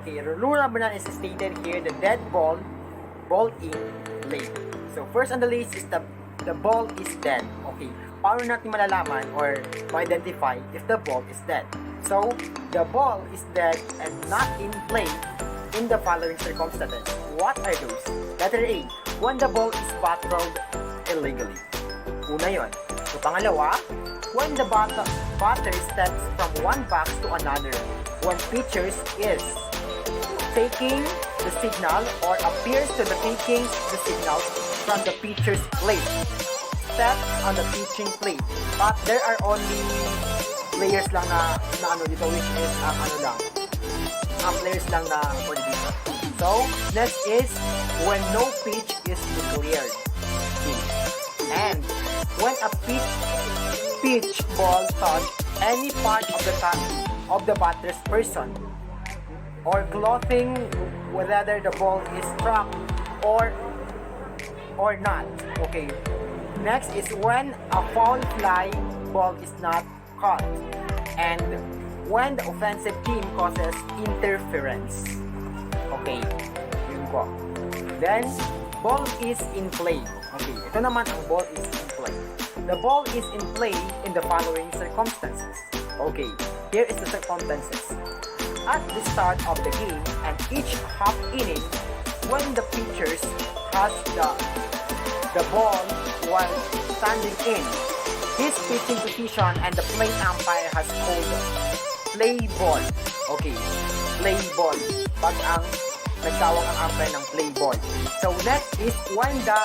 Okay, rule number 9 is stated here, the dead ball in play. So first on the list is the ball is dead. Okay, paano natin malalaman or ma-identify if the ball is dead? So, the ball is dead and not in play in the following circumstances. What are those? Letter A, when the ball is battled illegally. Una yon. So, pangalawa, when the batter steps from one box to another, when pitchers is taking the signal or appears to be taking the signal from the pitcher's plate. Step on the pitching plate. But there are only players lang na ano dito, which is players lang na pwede dito. So, next is when no pitch is declared. And when a pitch ball touch any part of the batter's person or clothing, whether the ball is struck or not. Okay. Next is when a foul fly ball is not caught, and when the offensive team causes interference. Okay, yun po. Then, ball is in play. Okay, ito naman ang ball is in play. The ball is in play in the following circumstances. Okay, here is the circumstances. At the start of the game and each half inning, when the pitchers has the ball while standing in his pitching position and the plate umpire has called play ball. Okay, play ball. Pag ang nagtawag ang umpire ng play ball. So next is when the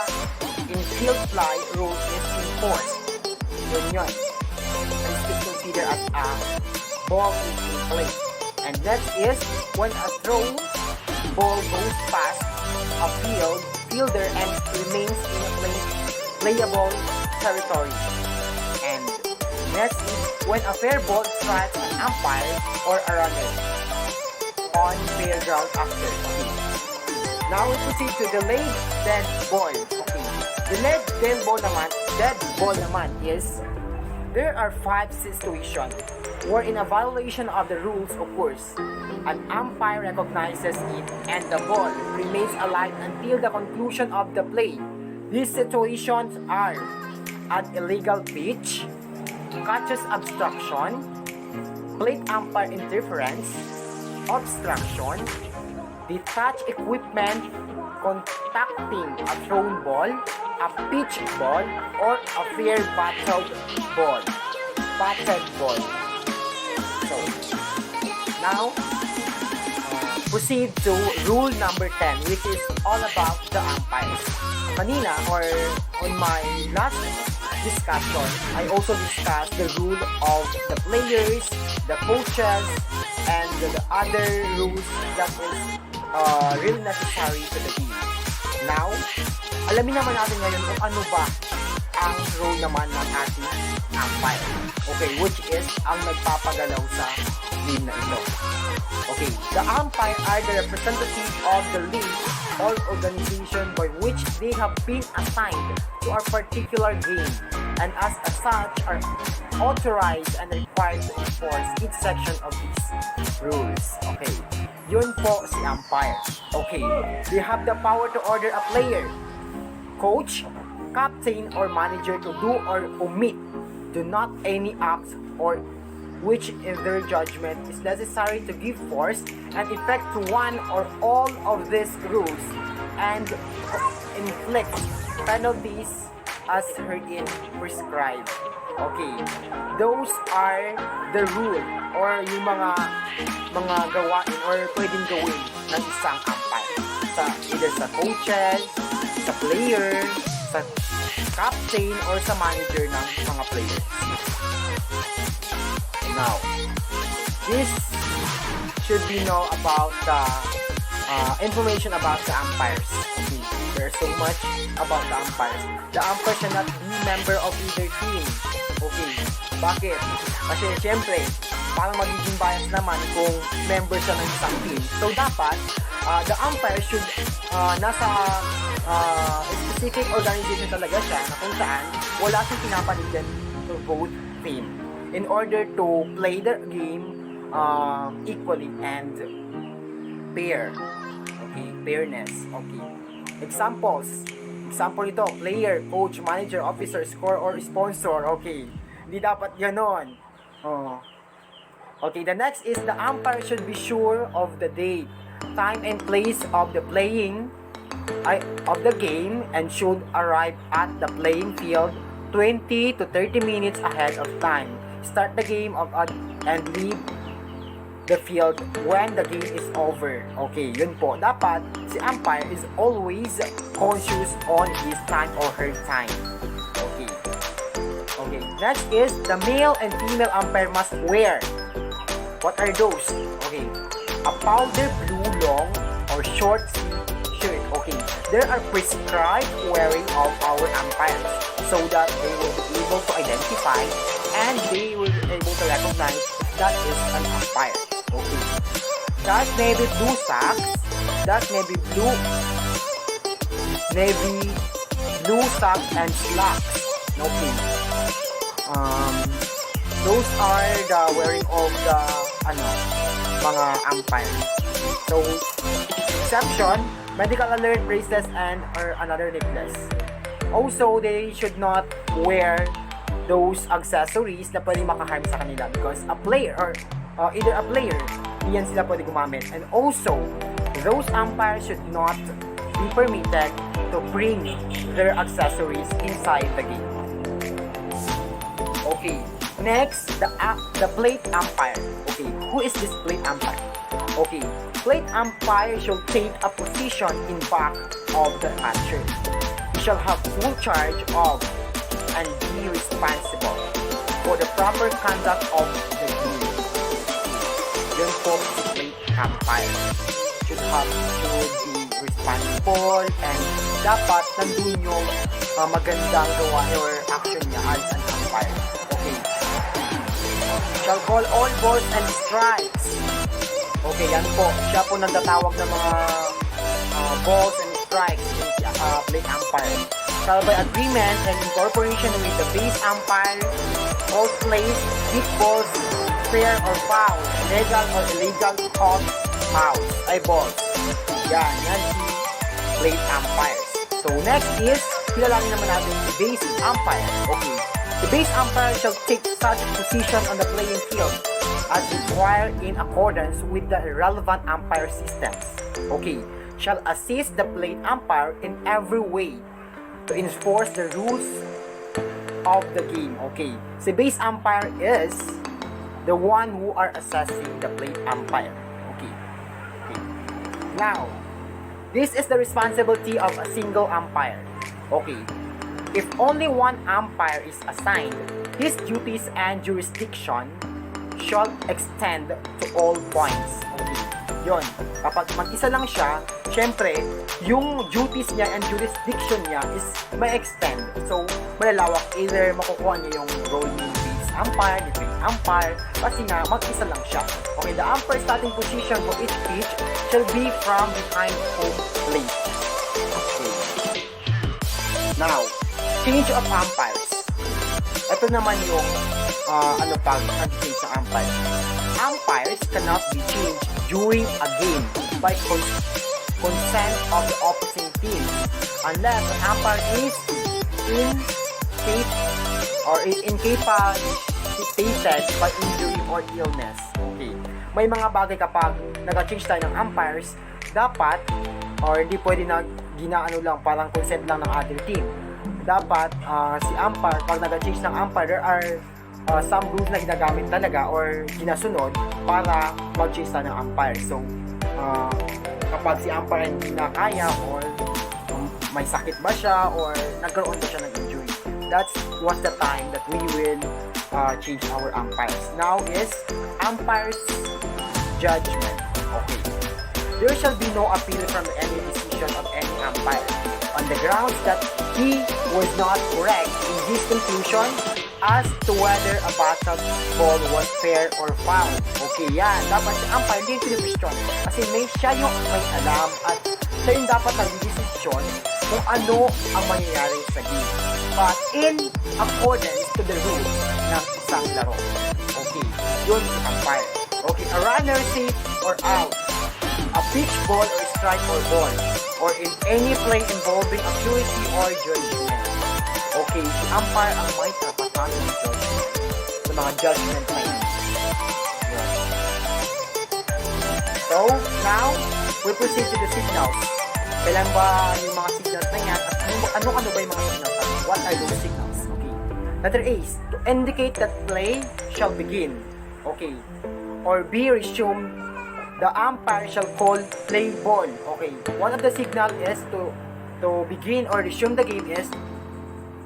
infield fly rule is enforced. Yun. This is considered as a ball is in play. And next is when a throw ball goes past a fielder and remains in a playable territory. And next is when a fair ball strikes an umpire or a runner on fair ground after. Okay. Now we proceed to the dead ball. Okay. The dead ball naman is there are 5 situations where in a violation of the rules occurs. An umpire recognizes it and the ball remains alive until the conclusion of the play. These situations are an illegal pitch, catches obstruction, plate umpire interference, obstruction, detached equipment contacting a thrown ball, a pitch ball, or a fair batted ball. So, now, proceed to rule number 10, which is all about the umpires. Kanina, or on my last discussion, I also discussed the rule of the players, the coaches, and the other rules that is really necessary to the game. Now, alamin naman natin ngayon kung ano ba ang role naman ng ating umpire. Okay, which is ang nagpapagalaw sa game na ito. Okay, the umpire are the representative of the league or organization by which they have been assigned to a particular game and as such are authorized and required to enforce each section of these rules. Okay, yun po si umpire. Okay, they have the power to order a player, coach, captain, or manager to do or omit, do not any acts or which in their judgment is necessary to give force and effect to one or all of these rules and inflict penalties as herein prescribed. Okay, those are the rule or yung mga gawain or pwedeng gawin ng isang umpire. Either sa coaches, sa player, sa captain, or sa manager ng mga players. Now, this should be know about the information about the umpires. Okay, there's so much about the umpires. The umpire should not be member of either team. Okay, bakit? Kasi syempre, parang magiging bias naman kung member siya ng isang team. So dapat, the umpire should nasa specific organization talaga siya na kung saan wala siyang pinapanigan to both team in order to play the game equally and pair. Okay, fairness. Okay. Examples. Example nito, player, coach, manager, officer, score, or sponsor. Okay. Hindi dapat ganon. Oh. Okay, the next is the umpire should be sure of the date, time, and place of the game and should arrive at the playing field 20 to 30 minutes ahead of time. Start the game and leave the field when the game is over. Okay, yun po. Dapat si umpire is always conscious on his time or her time. Okay. Okay. Next is the male and female umpire must wear. What are those? Okay. A powder blue long or short shirt. Okay. There are prescribed wearing of our umpires so that they will be able to identify and they will be able to recognize that is an umpire. Okay. That may be blue socks. That may be blue socks and slacks. Okay. Those are the wearing of the mga umpire. So, exception, medical alert bracelets and or another necklace. Also, they should not wear those accessories na pwedeng makaharm sa kanila because a player or either a player, diyan sila pwede gumamit. And also, those umpires should not be permitted to bring their accessories inside the game. Okay, next, the plate umpire. Okay, who is this plate umpire? Okay, plate umpire should take a position in back of the catcher. He shall have full charge of and be responsible for the proper conduct of the game. Yun po si plate umpire. Should be responsible and dapat nandun yung magandang gawa or action niya as an umpire. Okay. Shall call all balls and strikes. Okay, yan po. Siya po nagtatawag ng mga balls and strikes in plate umpire. Shall by agreement and incorporation with the base umpire, all plays, hit balls, fair or foul, legal or illegal call fouls, ay balls. Yan si plate umpires. So next is, kilalanin naman natin si base umpire. Okay. The base umpire shall take such position on the playing field as required in accordance with the relevant umpire systems. Okay. Shall assist the plate umpire in every way to enforce the rules of the game. Okay. Si base umpire is the one who are assessing the plate umpire. Okay. Okay. Now, this is the responsibility of a single umpire. Okay. If only one umpire is assigned, his duties and jurisdiction shall extend to all points. Okay. Yun. Kapag mag-isa lang siya, syempre, yung duties niya and jurisdiction niya is may extend. So, malalawak. Either makukuha niya yung role ni base umpire, ni plate umpire, kasi nga, mag-isa lang siya. Okay, the umpire starting position for each pitch shall be from behind home plate. Okay. Now, change of umpires. Ito naman yung pag-change ng umpire. Umpires cannot be changed during a game by consent of the opposing team unless an umpire is incapacitated by injury or illness. Okay. May mga bagay kapag nag-change tayo ng umpires, dapat or hindi pwede na ginaano lang, parang consent lang ng other team. Dapat si umpire, pag nag-change ng umpire, there are some rules na ginagamit talaga or ginasunod para mag-change tayo ng umpire. So, kapag si umpire hindi na kaya or may sakit ba siya or nagkaroon ba siya ng injury, that was the time that we will change our umpires. Now is umpire's judgment. Okay. There shall be no appeal from any decision of any umpire on the grounds that he was not correct in his conclusion as to whether a basketball was fair or foul. Okay, yan. Dapat si umpire hindi yung question kasi siya yung may alam at siya yung dapat nag-decision kung ano ang mangyayari sa game. But in accordance to the rules ng isang laro. Okay, yun si umpire. Okay, a runner safe or out. a pitch ball or strike or ball, or in any play involving accuracy or judgment. Okay, si umpire ang may karapatan ng judgment sa mga judgment na yun. So, now, we proceed to the signals. Kailan ba yung mga signals na yan? At ano ba yung mga signals? What are those signals? Okay. Letter A is to indicate that play shall begin. Okay. Or B, resume. The umpire shall call play ball. Okay. One of the signal is to begin or resume the game is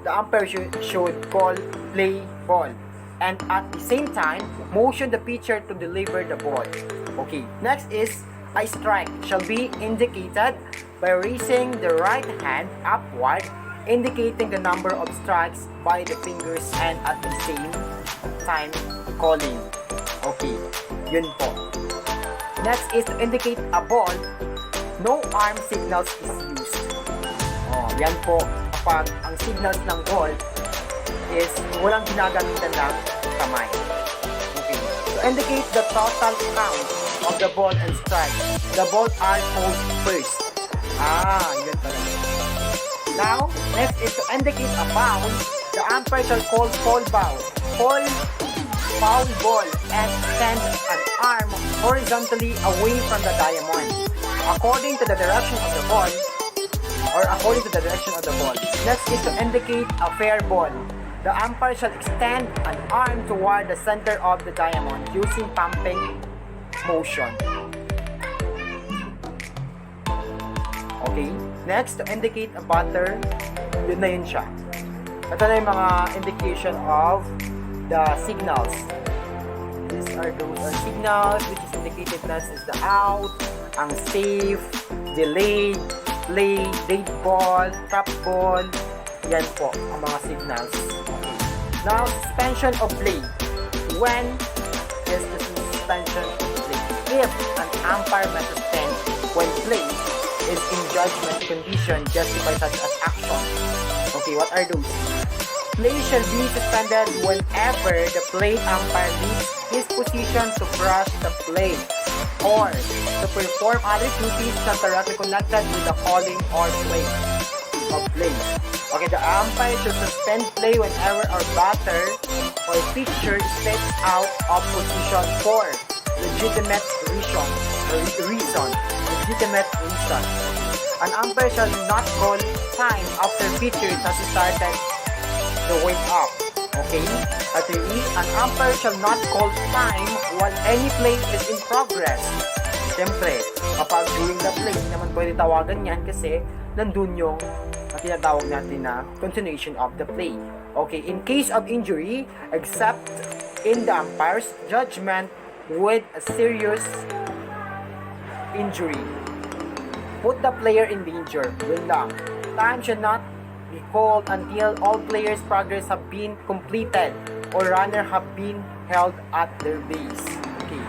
the umpire should call play ball. And at the same time, motion the pitcher to deliver the ball. Okay. Next is a strike shall be indicated by raising the right hand upward, indicating the number of strikes by the fingers and at the same time calling. Okay, yun po. Next is to indicate a ball, no arm signals is used. Oh, yan po kapag ang signals ng ball is walang ginagamitan ng kamay. Okay, to indicate the total count of the ball and strike, the ball are called first. Yun pala. Now, next is to indicate a foul. The umpire shall call foul ball, foul ball, and send an arm horizontally away from the diamond, according to the direction of the ball, or according to the direction of the ball. Next is to indicate a fair ball. The umpire shall extend an arm toward the center of the diamond using pumping motion. Okay, next, to indicate a batter, yun na yun siya. Ito na yung mga indication of the signals. These are those signals which is indicated as the out, ang safe, delayed, play, dead ball, trap ball. Yan po ang mga signals. Okay. Now, suspension of play. When is the suspension of play? If an umpire may suspend when play is in judgment condition justified such as action. Okay, what are those? Play shall be suspended whenever the play umpire leaves his position to brush the play or to perform other duties not directly connected with the calling or play of play. Okay, the umpire should suspend play whenever a batter or pitcher steps out of position for legitimate reason. An umpire shall not call time after pitcher has started the wake up. Okay? At an umpire shall not call time while any play is in progress. Siyempre, kapag during the play, hindi naman pwede tawagan yan kasi nandun yung tinatawag natin na continuation of the play. Okay, in case of injury, except in the umpire's judgment with a serious injury, put the player in danger. Yun lang. Time should not be called until all players' progress have been completed or runner have been held at their base. Okay.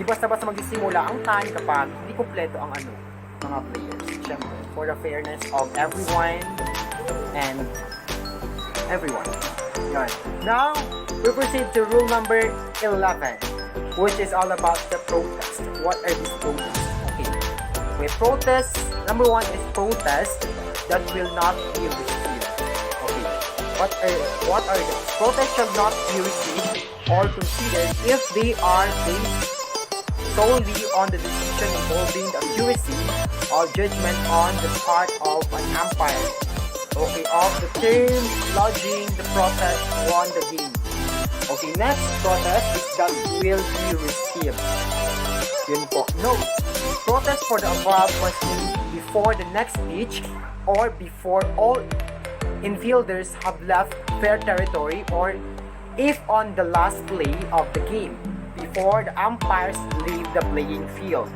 Di basta-basta magsisimula ang time kapag hindi kompleto ang mga players. Siyempre, for the fairness of everyone and everyone. Yun. Now, we proceed to rule number 11, which is all about the protest. What are these protests? Okay. With protest, number 1 is protest that will not be received. Okay. What are those? Protests shall not be received or considered if they are based solely on the decision involving the accuracy or judgment on the part of an umpire. Okay, of the term lodging the protest won the game. Okay, next protest is that will be received. Yun po. Note, protest for the above must be before the next pitch or before all infielders have left fair territory or if on the last play of the game, before the umpires leave the playing field.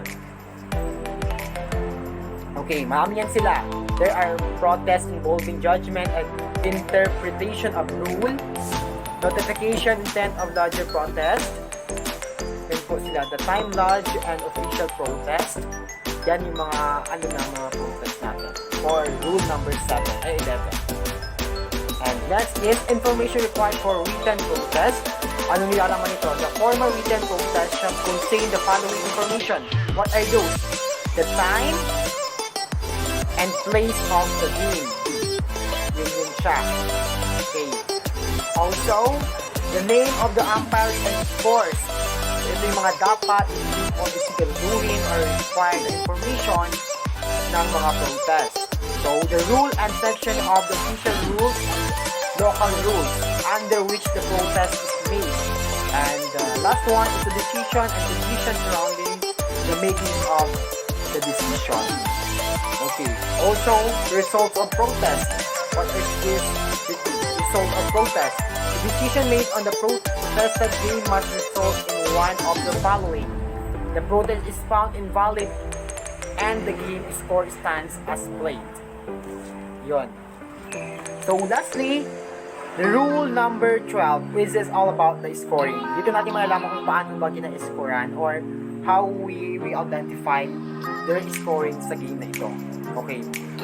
Okay, marami yan sila. There are protests involving judgment and interpretation of rule, notification, intent of lodger protest. Yan po sila, the time lodge and official protest. Yan yung mga mga protest natin. For rule number 11. And next is information required for written protest. Ano nilalaman nito? The formal written protest shall contain the following information. What are those? the time and place of the game. Yun siya. Okay. Also, the name of the umpires and scores. Ito yung mga dapat o siguraduhin or required na information ng mga protest. So, the rule and section of the official rules, local rules, under which the protest is made. And last one is the decision and conditions surrounding the making of the decision. Okay. Also, results of protest. What is this result of protest? The decision made on the protested game must result in one of the following. The protest is found invalid and the game score stands as played. Yon. So lastly, the rule number 12 is all about the scoring. Dito natin malalaman kung paano ba gina-scorean or how we identify the scoring sa game na ito. Okay.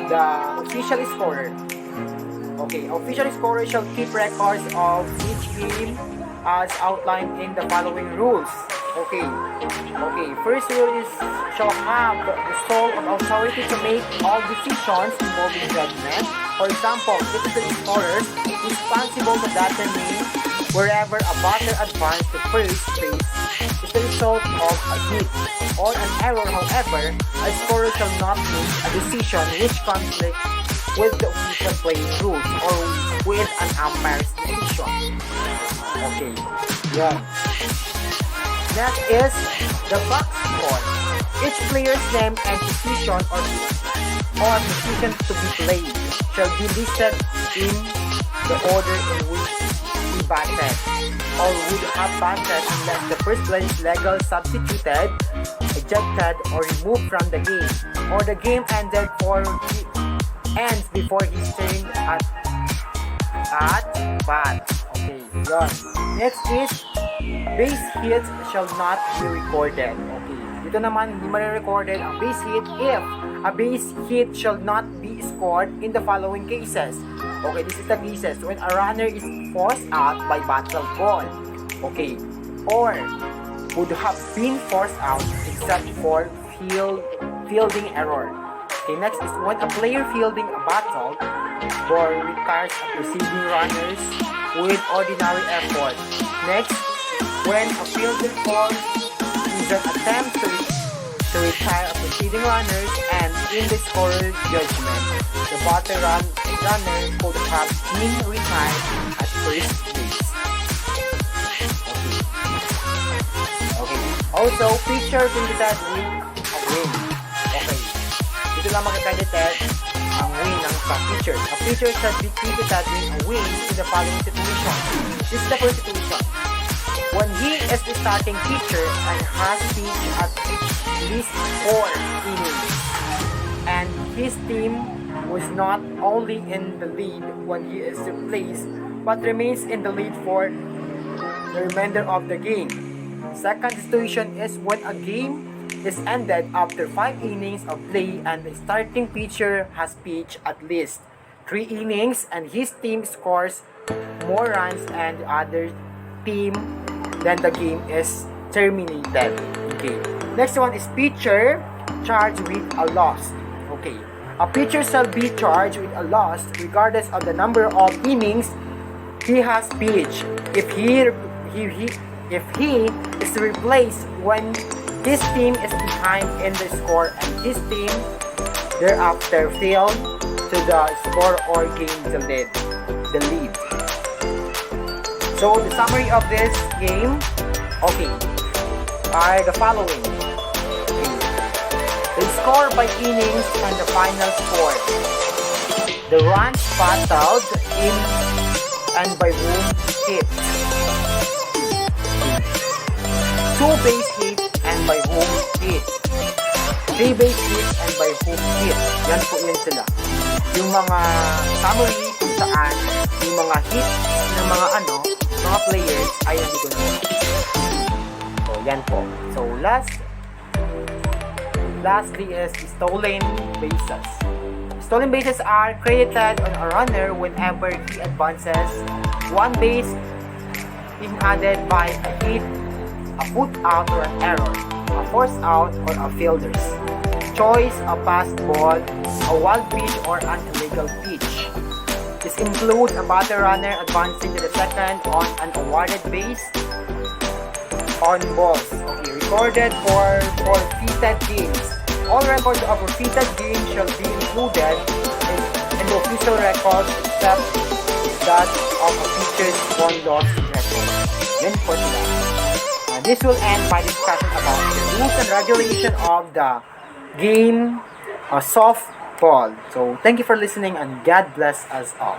The official scorer. Okay, official scorer shall keep records of each game as outlined in the following rules. Okay. Okay, first rule is shall have the sole of authority to make all decisions involving judgment. For example, this is the scorer responsible to determine wherever a batter advanced to first base is the result of a hit or an error. However, a scorer shall not make a decision which conflicts with the official playing rules or with an umpire's decision. Okay, yeah. Next is the box score. Each player's name and position or position to be played shall be listed in the order in which he batted or would have batted unless the first place legal substituted, ejected, or removed from the game, or the game ends before his turn at bat. Okay, yun. Next is base hits shall not be recorded. Okay, dito naman hindi ma-recorded ang base hit if a base hit shall not be scored in the following cases. Okay, this is the cases when a runner is forced out by battle ball. Okay, or would have been forced out except for fielding error. Okay, next is when a player fielding a battle ball retires a preceding runners with ordinary effort. Next, when a fielding ball is an attempt to retire a preceding runners and in the scorer's judgment, the runner could have been retired at first base. Okay. Also, pitcher credited with a win. Okay. Dito lang makikredited ang win ng pitcher. A pitcher shall be credited with a win in the following situation. This is the first situation. When he is the starting pitcher and has pitched at least 4 innings, and his team was not only in the lead when he is replaced, but remains in the lead for the remainder of the game. Second situation is when a game is ended after 5 innings of play and the starting pitcher has pitched at least 3 innings and his team scores more runs and the other team, then the game is terminated. Okay. Next one is pitcher charged with a loss. Okay. A pitcher shall be charged with a loss regardless of the number of innings he has pitched. If he is replaced when his team is behind in the score and his team thereafter failed to the score or gain the lead. So the summary of this game, okay, are the following. Okay. The score by innings and the final score. The runs battled in and by whom hit. 2 base hits and by whom hit. 3 base hits and by whom hit. Yan po yun sila. Yung mga summary kung saan yung mga hits ng mga mga players ay nandito na. So yan po. So lastly is stolen bases. Stolen bases are credited on a runner whenever he advances 1 base being added by a hit, a put out or an error, a force out or a fielders choice, a pass ball, a wild pitch, or an illegal pitch. This includes a batter runner advancing to the second on an awarded base on balls. Okay, recorded for forfeited games. All records of forfeited games shall be included in the official records except that of a pitcher's won-loss record. Yan po sila. This will end my discussion about the rules and regulation of the game softball. So, thank you for listening and God bless us all.